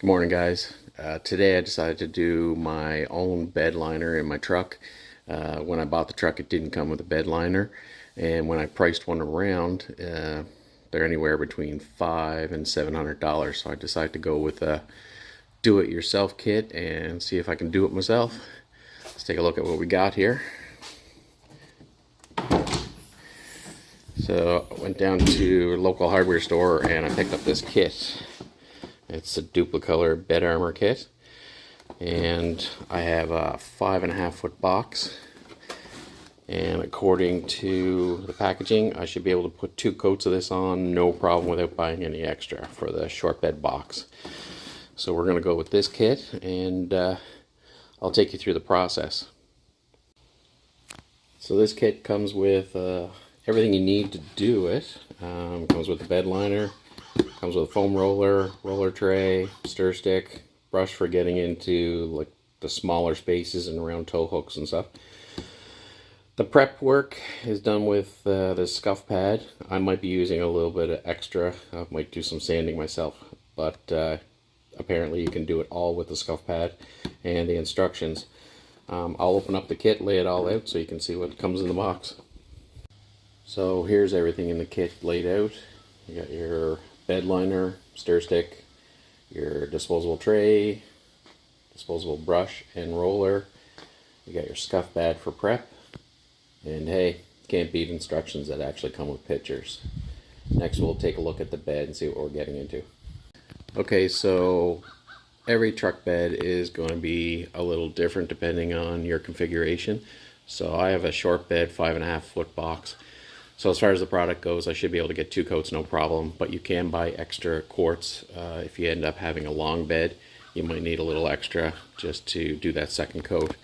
Good morning, guys. Today I decided to do my own bed liner in my truck. When I bought the truck, it didn't come with a bed liner, and when I priced one around, they're anywhere between $500 and $700. So I decided to go with a do-it-yourself kit and see if I can do it myself. Let's take a look at what we got here. So I went down to a local hardware store and I picked up this kit. It's a Duplicolor bed armor kit, and I have a 5.5-foot box, and according to the packaging I should be able to put 2 coats of this on no problem without buying any extra for the short bed box. So we're going to go with this kit, and I'll take you through the process. So this kit comes with everything you need to do it. Comes with the bed liner, comes with a foam roller, roller tray, stir stick, brush for getting into like the smaller spaces and around tow hooks and stuff. The prep work is done with the scuff pad. I might be using a little bit of extra. I might do some sanding myself, but apparently you can do it all with the scuff pad and the instructions. I'll open up the kit, lay it all out so you can see what comes in the box. So here's everything in the kit laid out. You got your bed liner, stir stick, your disposable tray, disposable brush and roller. You got your scuff pad for prep, and hey, can't beat instructions that actually come with pictures. Next we'll take a look at the bed and see what we're getting into. Okay, so every truck bed is going to be a little different depending on your configuration. So I have a short bed, 5.5-foot box. So as far as the product goes, I should be able to get 2 coats, no problem. But you can buy extra quarts. If you end up having a long bed, you might need a little extra just to do that second coat.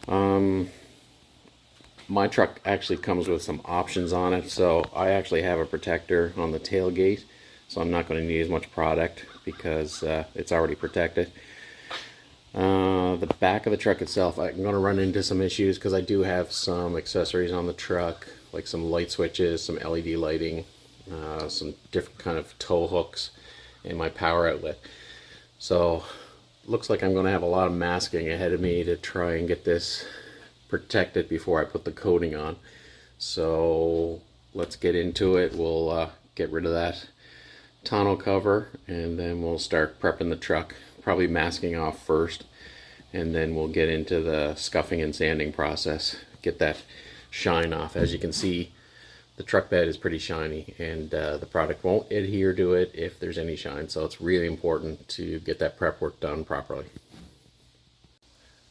My truck actually comes with some options on it. So I actually have a protector on the tailgate. So I'm not going to need as much product because it's already protected. The back of the truck itself, I'm going to run into some issues because I do have some accessories on the truck, like some light switches, some LED lighting, some different kind of tow hooks, and my power outlet. So looks like I'm going to have a lot of masking ahead of me to try and get this protected before I put the coating on. So let's get into it. We'll get rid of that tonneau cover, and then we'll start prepping the truck, probably masking off first, and then we'll get into the scuffing and sanding process, get that shine off. As you can see, the truck bed is pretty shiny, and the product won't adhere to it if there's any shine, so it's really important to get that prep work done properly.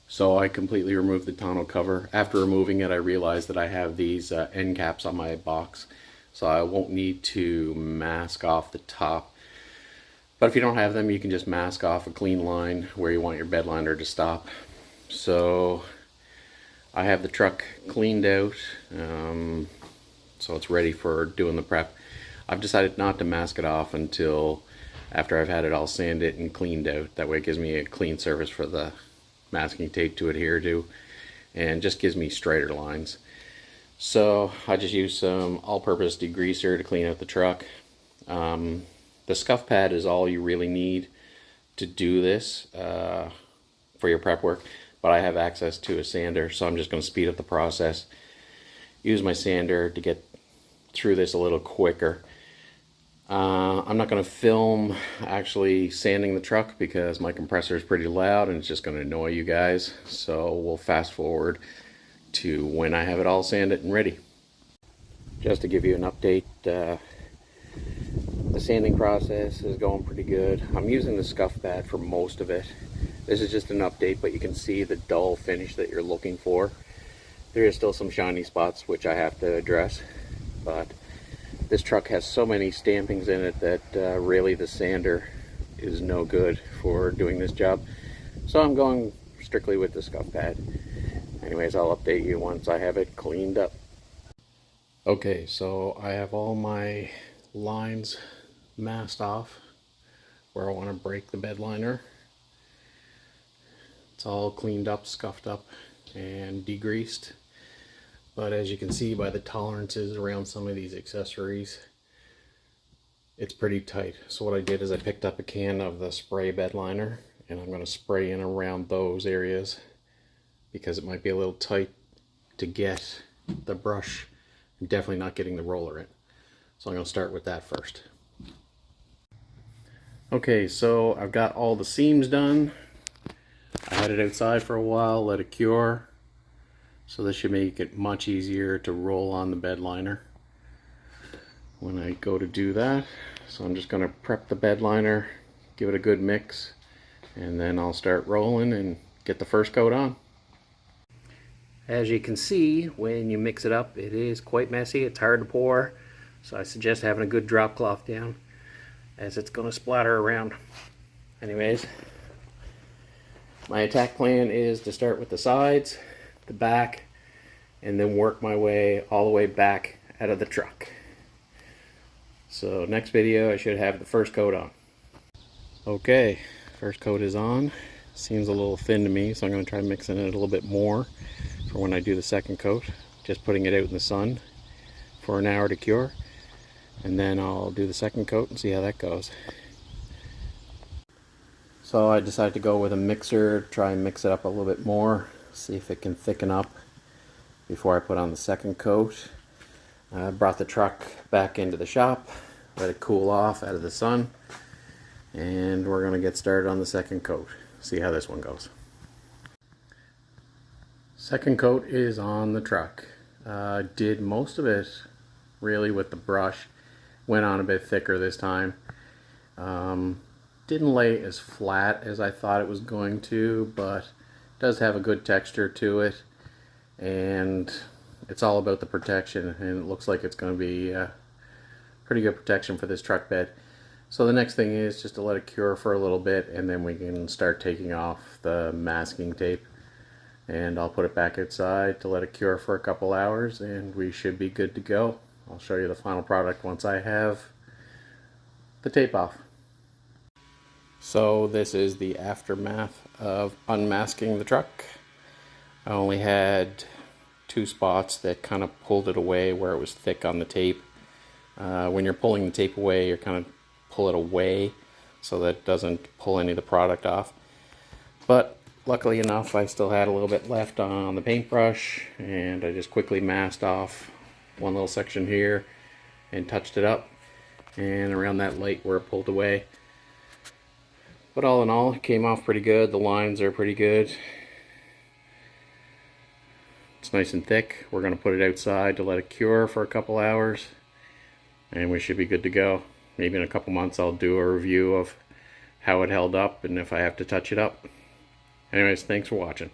So I completely removed the tonneau cover. After removing it, I realized that I have these end caps on my box, so I won't need to mask off the top. But if you don't have them, you can just mask off a clean line where you want your bed liner to stop. So I have the truck cleaned out, so it's ready for doing the prep. I've decided not to mask it off until after I've had it all sanded and cleaned out. That way it gives me a clean surface for the masking tape to adhere to, and just gives me straighter lines. So I just use some all-purpose degreaser to clean out the truck. The scuff pad is all you really need to do this for your prep work, but I have access to a sander, so I'm just going to speed up the process. Use my sander to get through this a little quicker. I'm not going to film actually sanding the truck because my compressor is pretty loud and it's just going to annoy you guys, so we'll fast forward to when I have it all sanded and ready. Just to give you an update, the sanding process is going pretty good. I'm using the scuff pad for most of it. This is just an update, but you can see the dull finish that you're looking for. There is still some shiny spots which I have to address, but this truck has so many stampings in it that really the sander is no good for doing this job. So I'm going strictly with the scuff pad. Anyways, I'll update you once I have it cleaned up. Okay, so I have all my lines masked off where I want to break the bed liner. It's all cleaned up, scuffed up, and degreased. But as you can see by the tolerances around some of these accessories, it's pretty tight. So what I did is I picked up a can of the spray bed liner, and I'm going to spray in around those areas because it might be a little tight to get the brush. I'm definitely not getting the roller in. So I'm going to start with that first. Okay, so I've got all the seams done. I had it outside for a while, let it cure. So this should make it much easier to roll on the bed liner when I go to do that. So I'm just going to prep the bed liner, give it a good mix, and then I'll start rolling and get the first coat on. As you can see, when you mix it up, it is quite messy. It's hard to pour, so I suggest having a good drop cloth down, as it's going to splatter around. Anyways, my attack plan is to start with the sides, the back, and then work my way all the way back out of the truck. So next video I should have the first coat on. Okay, first coat is on. Seems a little thin to me, so I'm going to try mixing it a little bit more for when I do the second coat. Just putting it out in the sun for an hour to cure, and then I'll do the second coat and see how that goes. So I decided to go with a mixer, try and mix it up a little bit more, see if it can thicken up before I put on the second coat. I brought the truck back into the shop, let it cool off out of the sun, and we're going to get started on the second coat. See how this one goes. Second coat is on the truck. Did most of it really with the brush. Went on a bit thicker this time. Didn't lay as flat as I thought it was going to, but does have a good texture to it, and it's all about the protection, and it looks like it's going to be pretty good protection for this truck bed. So the next thing is just to let it cure for a little bit, and then we can start taking off the masking tape, and I'll put it back outside to let it cure for a couple hours, and we should be good to go. I'll show you the final product once I have the tape off. So this is the aftermath of unmasking the truck. I only had 2 spots that kind of pulled it away where it was thick on the tape. When you're pulling the tape away, you're kind of pull it away so that it doesn't pull any of the product off. But luckily enough, I still had a little bit left on the paintbrush, and I just quickly masked off one little section here and touched it up and around that light where it pulled away. But all in all, it came off pretty good. The lines are pretty good. It's nice and thick. We're going to put it outside to let it cure for a couple hours, and we should be good to go. Maybe in a couple months I'll do a review of how it held up and if I have to touch it up. Anyways, thanks for watching.